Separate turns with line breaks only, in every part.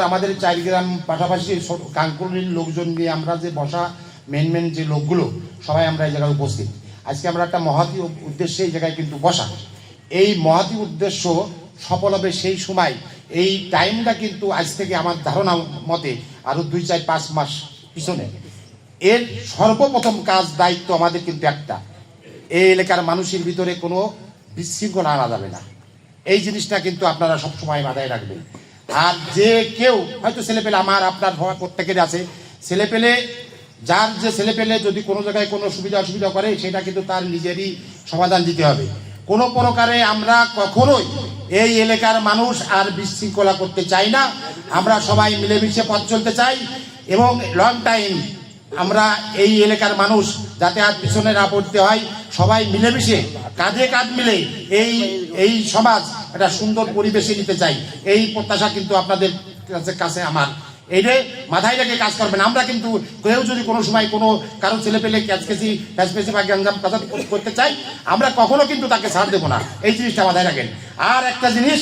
আমাদের 4 গ্রাম পাশাপাশি কাঙ্কুলির লোকজন নিয়ে আমরা যে বসা মেন যে লোকগুলো সবাই আমরা এই জায়গায় উপস্থিত। আজকে আমরা একটা মহতী উদ্দেশ্যে এই জায়গায় কিন্তু বসা। এই মহতী উদ্দেশ্য সফল হবে সেই সময়, এই টাইমটা কিন্তু আজ থেকে আমার ধারণা মতে আরও 2, 4, 5 মাস পিছনে। এর সর্বপ্রথম কাজ দায়িত্ব আমাদের কিন্তু একটা, এই এলাকার মানুষের ভিতরে কোনো বিশৃঙ্খলা আনা যাবে না। এই জিনিসটা কিন্তু আপনারা সবসময় মাথায় রাখবেন। আর যে কেউ হয়তো ছেলেপেলে আমার আপনার প্রত্যেকের আছে, ছেলেপেলে যার যে ছেলেপেলে যদি কোনো জায়গায় কোনো সুবিধা অসুবিধা করে সেটা কিন্তু তার নিজেরই সমাধান দিতে হবে। কোনো প্রকারে আমরা কখনোই এই এলাকার মানুষ আর বিশৃঙ্খলা করতে চাই না। আমরা সবাই মিলেমিশে পথ চলতে চাই এবং লং টাইম আমরা এই এলাকার মানুষ যাতে আর পিছনে না পড়তে হয়, সবাই মিলেমিশে কাঁধে কাঁধ মিলে এই সমাজ একটা সুন্দর পরিবেশে নিতে চাই। এই প্রত্যাশা কিন্তু আপনাদের কাছে আমার। এইটা মাথায় রেখে কাজ করবেন। আমরা কিন্তু কেউ যদি কোনো সময় কোনো কারো ছেলে পেলে ক্যাচকেসি বা গ্যাঞ্জাম কথা করতে চাই, আমরা কখনো কিন্তু তাকে ছাড় দেবো না। এই জিনিসটা মাথায় রাখেন। আর একটা জিনিস,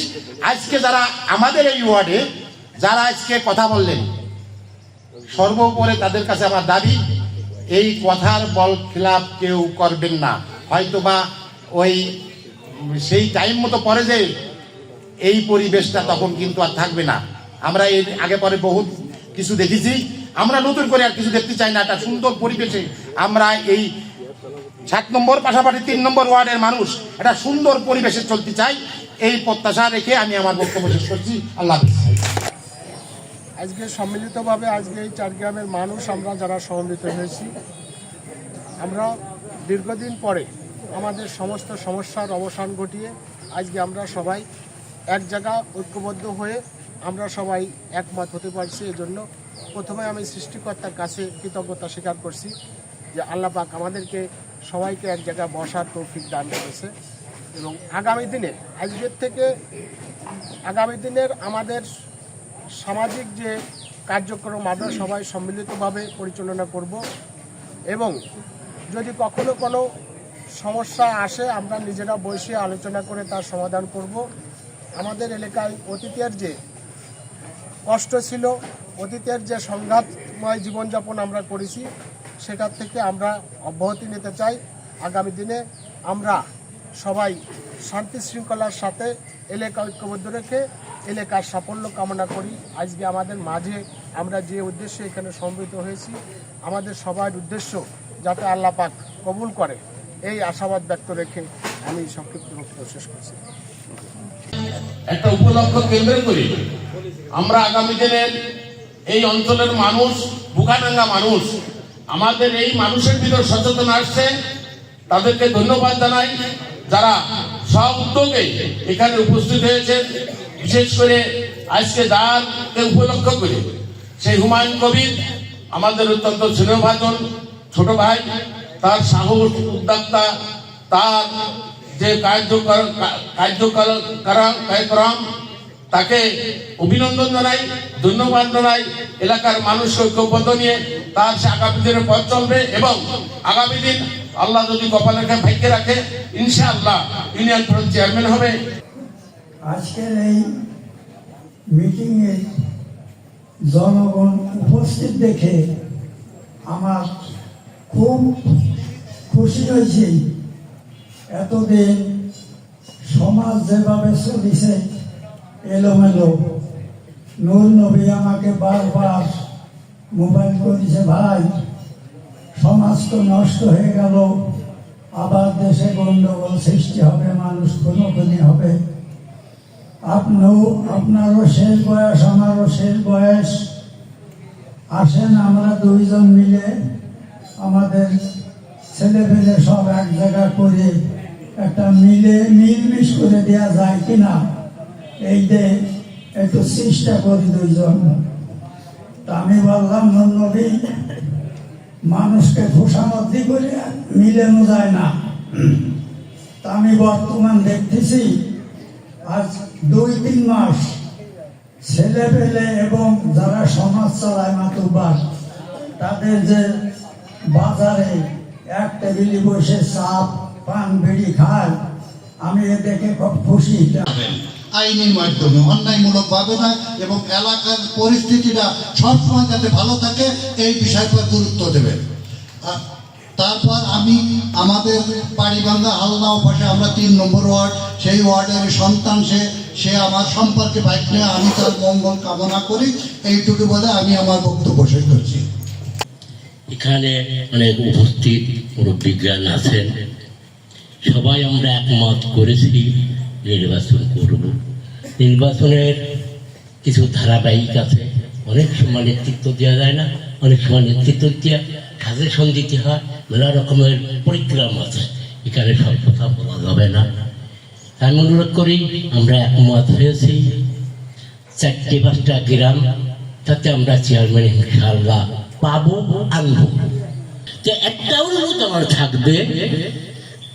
আজকে যারা আমাদের এই ওয়ার্ডে যারা আজকে কথা বললেন, সর্বোপরি তাদের কাছে আমার দাবি, এই কথার বল খিলাপ কেউ করবেন না। হয়তোবা ওই সেই টাইম মতো পরে যে এই পরিবেশটা তখন কিন্তু আর থাকবে না। আমরা এর আগে পরে বহুত কিছু দেখেছি, আমরা নতুন করে আর কিছু দেখতে চাই না। একটা সুন্দর পরিবেশে আমরা এই 7 নম্বর পাশাপাশি 3 নম্বর ওয়ার্ডের মানুষ একটা সুন্দর পরিবেশে চলতে চাই। এই প্রত্যাশা রেখে আমি আমার বক্তব্য শেষ করছি। আল্লাহ হাফেজ।
আজকে সম্মিলিতভাবে আজকে এই 4 গ্রামের মানুষ আমরা যারা সমবেত হয়েছি, আমরা দীর্ঘদিন পরে আমাদের সমস্ত সমস্যার অবসান ঘটিয়ে আজকে আমরা সবাই এক জায়গা ঐক্যবদ্ধ হয়ে আমরা সবাই একমত হতে পারছি। এই জন্য প্রথমে আমি সৃষ্টিকর্তার কাছে কৃতজ্ঞতা স্বীকার করছি যে আল্লাহ পাক আমাদেরকে সবাইকে এক জায়গায় বসার তৌফিক দান করেছে। এবং আগামী দিনে আজকের থেকে আগামী দিনের আমাদের সামাজিক যে কার্যক্রম আমরা সবাই সম্মিলিতভাবে পরিচালনা করব এবং যদি কখনো কোনো সমস্যা আসে আমরা নিজেরা বসে আলোচনা করে তার সমাধান করব। আমাদের এলাকায় অতীতের যে কষ্ট ছিল, অতীতের যে সংঘাতময় জীবনযাপন আমরা করেছি, সেটার থেকে আমরা অব্যাহতি নিতে চাই। আগামী দিনে আমরা সবাই শান্তি শৃঙ্খলার সাথে এলাকা ঐক্যবদ্ধ রেখে এলাকার সাফল্য কামনা করি। আজকে আমাদের মাঝে আমরা যে উদ্দেশ্যে এখানে সমবেত হয়েছি, আমাদের সবার উদ্দেশ্য যাতে আল্লাহ পাক কবুল করে, এই আশাবাদ ব্যক্ত রেখে আমি সংক্ষিপ্ত বক্তব্য শেষ করছি।
একটা উপলক্ষ কেন্দ্র করে আমরা আগামী দিনের এই অঞ্চলের মানুষ, বুকাডাঙ্গা মানুষ, আমাদের এই মানুষের ভিতর সচেতন আসছে, তাদেরকে ধন্যবাদ জানাই। যারা সব উদ্যোগে এখানে উপস্থিত হয়েছে, বিশেষ করে আজকে যারকে উপলক্ষ করে সেই হুমায়ুন কবির আমাদের অত্যন্ত স্নেহভাজন ছোট ভাই, তার সাহস, উদ্যোক্তা, তার যে কার্যক্রম, তাকে অভিনন্দন জানাই, ধন্যবাদ জানাই। এলাকার মানুষকে ঐক্যবদ্ধ নিয়ে তার সে আগামী দিনে পথ চলবে এবং আগামী দিন আল্লাহ যদি কপাল রেখে ভাগ্যে রাখে, ইনশাআল্লাহ ইউনিয়ন ফোরাম চেয়ারম্যান হবে।
আজকের এই মিটিংয়ে জনগণ উপস্থিত দেখে আমার খুব খুশি হয়েছি। এতদিন সমাজ যেভাবে চলিছে এলোমেলো, নূর নবী আমাকে বারবার মোবাইল করেছে, ভাই সমাজ তো নষ্ট হয়ে গেল, আবার দেশে গন্ডগোল সৃষ্টি হবে, মানুষ খুনোখুনি হবে। আপনারও শেষ বয়স, আমারও শেষ বয়স, আসেন আমরা দুইজন মিলে আমাদের ছেলেপেলে সব এক জায়গা করে একটা মিলমিশ করে দেওয়া যায় কিনা, এই যে একটু চেষ্টা করি দুইজন। তা আমি বললাম, নবী মানুষকে খোসামতি করে মিলানো যায় না। তা আমি বর্তমান দেখতেছি আজ 2-3 মাস ছেলেপেলে এবং যারা সমাজ চালায় মাতুব্বার, তাদের যে বাজারে এক টেবিলে বসে চা পান বিড়ি খায়, আমি এ দেখে খুব খুশি।
আইনের মাধ্যমে, অন্যায়মূলকভাবে নয়, এবং এলাকার পরিস্থিতিটা সবসময় যাতে ভালো থাকে এই বিষয়ের উপর গুরুত্ব দেবেন। তারপর আমি আমাদের পাড়িবান্ধা হালনাও পাশে আমরা 3 নম্বর ওয়ার্ড, সেই ওয়ার্ডের সন্তান, সে আমার সম্পর্কে বাইক নিয়ে, আমি তার মঙ্গল কামনা করি। এইটুকু বলে আমি আমার বক্তব্য শেষ করছি।
এখানে অনেক উপস্থিত মুরব্বীজ্ঞান আছেন, সবাই আমরা একমত করেছি নির্বাচন করব। নির্বাচনের কিছু ধারাবাহিক আছে, অনেক সময় নেতৃত্ব দেওয়া যায় না, অনেক সময় নেতৃত্ব দিয়ে সাজেশন দিতে হয়, নানা রকমের পরিক্রম আছে, এখানে সব কথা বলা যাবে না। আমি অনুরোধ করি, আমরা একমত হয়েছি 4-5টা গ্রাম, তাতে আমরা চেয়ারম্যান ইনশাআল্লাহ পাবো, আনবো। তো একটা অনুরোধ আমার থাকবে,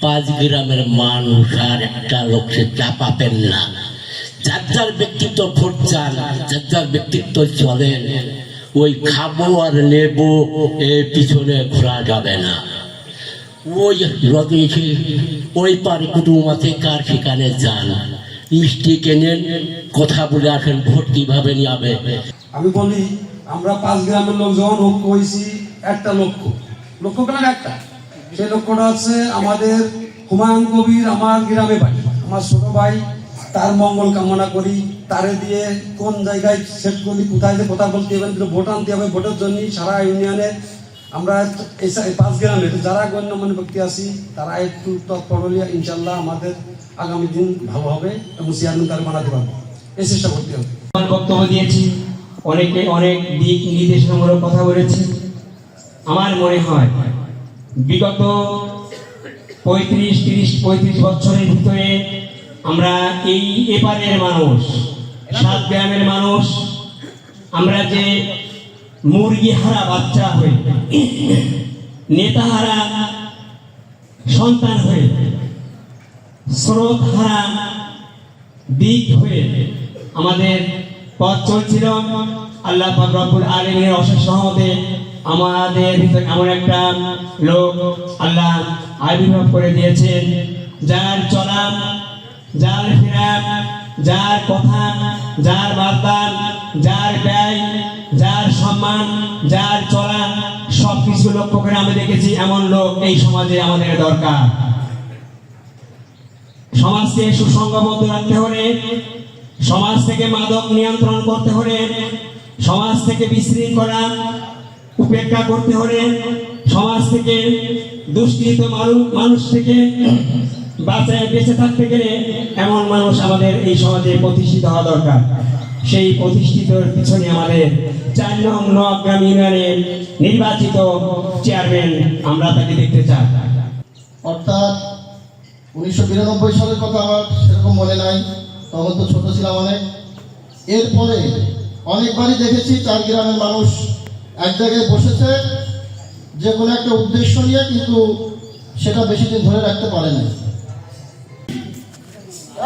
5 গ্রামের মানুষ আর একটা লোক সে চাপাবেন না। যার যার ব্যক্তিত্ব ভোট চান, যার যার ব্যক্তিত্ব চলেন, ওই খাবো আর নেবো এর পিছনে ঘোরা যাবে না। ওই রদে ওই পারে কুটুম আছে, কার সেখানে যান, মিষ্টি কেনেন, কথা বলে আসেন, ভোট কিভাবে নেবে।
আমি বলি, আমরা 5 গ্রামের লোক যখন ঐক্য হয়েছি, একটা লক্ষ্য পেলাম একটা, সেই লক্ষ্যটা হচ্ছে আমাদের হুমায়ুন কবির আমার গ্রামে বাড়ি, আমার ছোট ভাই, তার মঙ্গল কামনা করি। তারে দিয়ে কোন জায়গায় সেট করি, কোথায় যে কথা বলতে হবে, ভোট আনতে হবে। ভোটের জন্য সারা ইউনিয়নে আমরা এই 5 গ্রামে যারা গণ্যমান্য ব্যক্তি আছি, তারা একটু তৎপর হলে ইনশাল্লাহ আমাদের আগামী দিন ভালো হবে এবং চেয়ারম্যান তার বানাতে পারবো, এই চেষ্টা করতে হবে।
বক্তব্য দিয়েছি, অনেকে অনেক দিক নির্দেশনামূলক কথা বলেছে। আমার মনে হয় বিগত 35 বছরের ভিতরে আমরা এই এপারের মানুষ, 7 গ্রামের মানুষ, আমরা যে মুরগি হারা বাচ্চা হয়ে, নেতা হারা সন্তান হয়ে, স্রোত হারা দিক হয়ে আমাদের পথ চলছিল। আল্লাহ পাক রব্বুল আলামিনের অশেষ রহমতে আমাদের ভিতরে এমন একটা লোক আল্লাহ আবির্ভাব করে দিয়েছেন, যার চলা, যার ফেরা, যার কথা, যার বার্তা, যার ব্যয়, যার সম্মান, যার চলা, সবকিছু লক্ষ্য করে আমি দেখেছি এমন লোক এই সমাজে আমাদের দরকার। সমাজকে সুসংগবদ্ধ রাখতে হলে, সমাজ থেকে মাদক নিয়ন্ত্রণ করতে হলে, সমাজ থেকে বিশৃঙ্খলা উপেক্ষা করতে হলে, সমাজ থেকে দুষ্কৃত মানুষ থেকে বেঁচে থাকতে গেলে এমন মানুষ আমাদের এই সমাজে প্রতিষ্ঠিত হওয়া দরকার। সেই প্রতিষ্ঠিতর পিছনে আমাদের 4 নং নওগ্রাম ইউনিয়নের নির্বাচিত চেয়ারম্যান আমরা তাকে দেখতে চাই।
অর্থাৎ 1992 সালের কথা আমার সেরকম মনে নাই, তখন তো ছোট ছিলাম অনেক। এরপরে অনেকবারই দেখেছি 4 গ্রামের মানুষ এক জায়গায় বসেছে যে কোনো একটা উদ্দেশ্য নিয়ে, কিন্তু সেটা বেশি দিন ধরে রাখতে পারে না।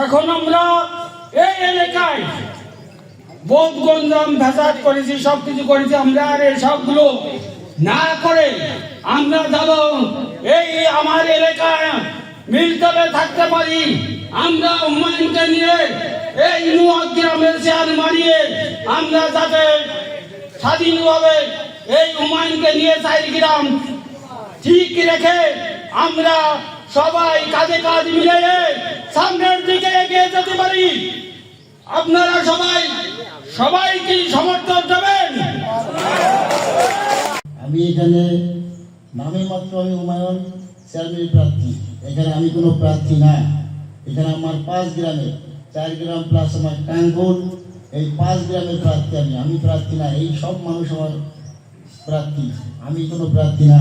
এখন আমরা এই এলাকায় বোধ গঞ্জাম ভেজাট করেছি, সবকিছু করেছি, আমরা আর এই সবগুলো না করে আমরা যাব এই আমার এলাকায় মিলতলে থাকতে পারি। আমরা হুমায়ুনকে নিয়ে এই নওগ্রামের চেয়ার মারিয়ে আমরা যাতে স্বাধীনভাবে এই হুমায়ুনকে নিয়ে 4 গ্রাম ঠিক রেখে আমরা সবাই কাঁধে কাঁধ মিলিয়ে সামনের দিকে এগিয়ে যেতে পারি। আপনারা সবাই কি সমর্থন দেবেন?
আমি এখানে নামে মাত্র আমি হুমায়ুন চেয়ারম্যান প্রার্থী, এখানে আমি কোনো প্রার্থী না। এখানে আমার 5 গ্রামে 4 গ্রাম প্লাস আমার টাঙ্গুল, এই 5 গ্রামের প্রার্থী আমি প্রার্থী না। এই সব মানুষ আমার প্রার্থী, আমি কোনো প্রার্থী না।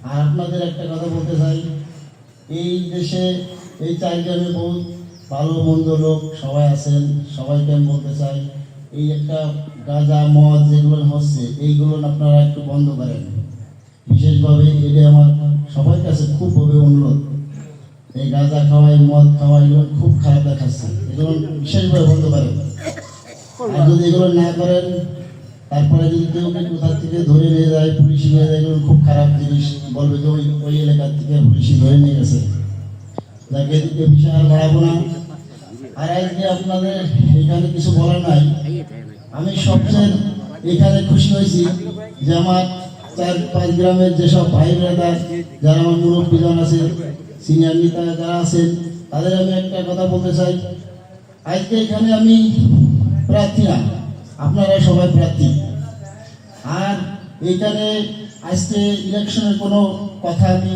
আর আপনাদের একটা কথা বলতে চাই, এই দেশে এই 4 গ্রামে বহুত ভালো মন্দ লোক সবাই আছেন, সবাইকে আমি বলতে চাই, এই একটা গাঁজা মদ যেগুলো হচ্ছে এইগুলো আপনারা একটু বন্ধ করেন। বিশেষভাবে এটা আমার সবার কাছে খুবভাবে অনুরোধ। এই গাঁজা খাওয়াই, মদ খাওয়াই, এগুলো খুব খারাপ দেখাচ্ছে, এগুলো বিশেষভাবে বন্ধ করেন। আর যদি এগুলো না করেন, তারপরে যদি কেউ কোথা থেকে ধরে নিয়ে যায়, পুলিশ নিয়ে যায়, এগুলো খুব খারাপ জিনিস, বলবে যে ওই এলাকার থেকে পুলিশ ধরে নিয়ে গেছে। যাকে এদিকে বিষয় আর বাড়াবো না, আর আজকে আপনাদের এখানে কিছু বলার নাই। আমি সবচেয়ে এখানে খুশি হয়েছি যে আমার 4-5 গ্রামের যেসব ভাই ব্রাদার যারা আমার মুরব্বীজন আছে, সিনিয়র নেতা যারা আছেন, তাদের আমি একটা কথা বলতে চাই। আজকে এখানে আমি প্রার্থী না, আপনারা সবাই প্রার্থী। আর এইখানে আজকে ইলেকশনের কোনো কথা আমি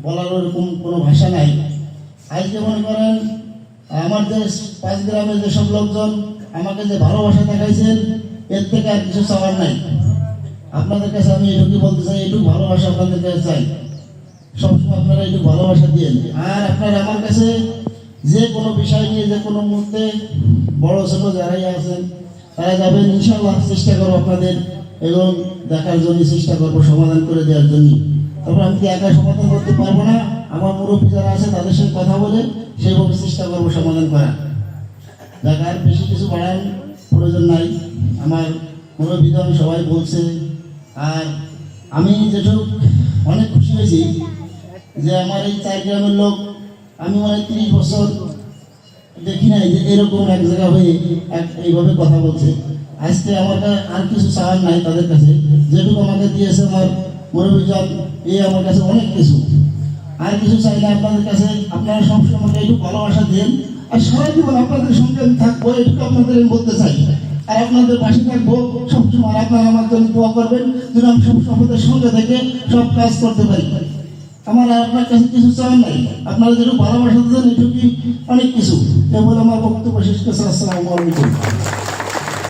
বলার ওরকম কোনো ভাষা নাই। আজকে মনে করেন আমার যে 5 গ্রামের যেসব লোকজন আমাকে যে ভালোবাসা দেখাইছেন, এর থেকে আর কিছু চাওয়ার নাই। আপনাদের কাছে আমি এটুকু বলতে চাই, এটুকু ভালোবাসা আপনাদের কাছে চাই। সবসময় আপনারা একটু ভালোবাসা দিয়েন। আর আপনারা আমার কাছে যে কোনো বিষয় নিয়ে যে কোনো মুহূর্তে বড় ছোট যারাই আছেন তারা যাবেন, ইনশাআল্লাহ চেষ্টা করবো আপনাদের এবং দেখার জন্য চেষ্টা করবো, সমাধান করে দেওয়ার জন্য। তারপর আমি কি একা সমাধান করতে পারবো না, আমার মুরব্বী যারা আছে তাদের সাথে কথা বলে সেইভাবে চেষ্টা করবো সমাধান করা। দেখার বেশি কিছু বাড়ার প্রয়োজন নাই, আমার মুরব্বীজন সবাই বলছে। আর আমি যেটুকু অনেক খুশি হয়েছি যে আমার এই 4 গ্রামের লোক আমি মনে হয় 30 বছর দেখি নাই যে এরকম এক জায়গা হয়ে এইভাবে কথা বলছে। আজকে আমার আর কিছু চাওয়ার নাই তাদের কাছে, যেটুকু আমাকে দিয়েছে আমার মুরব্বীজন, এই আমার কাছে অনেক কিছু। আর কিছু চাই না আপনাদের কাছে, আপনারা সবসময় আমাকে একটু ভালোবাসা দেন। আর সারা জীবন আপনাদের সঙ্গে আমি থাকবো, এটুকু আপনাদের আমি বলতে চাই। আর আপনাদের পাশে থাকবো সবসময়। আপনারা আমার জন্য দোয়া করবেন যেন আমি সবসময় আপনাদের সঙ্গে থেকে সব কাজ করতে পারি। আমার আর আপনার কাছে কিছু চাওয়ার নাই, আপনারা যেটুকু ভালোবাসা দেন এটুকুই অনেক কিছু। এ বলে আমার বক্তব্য শেষ করছি। আসসালামু আলাইকুম।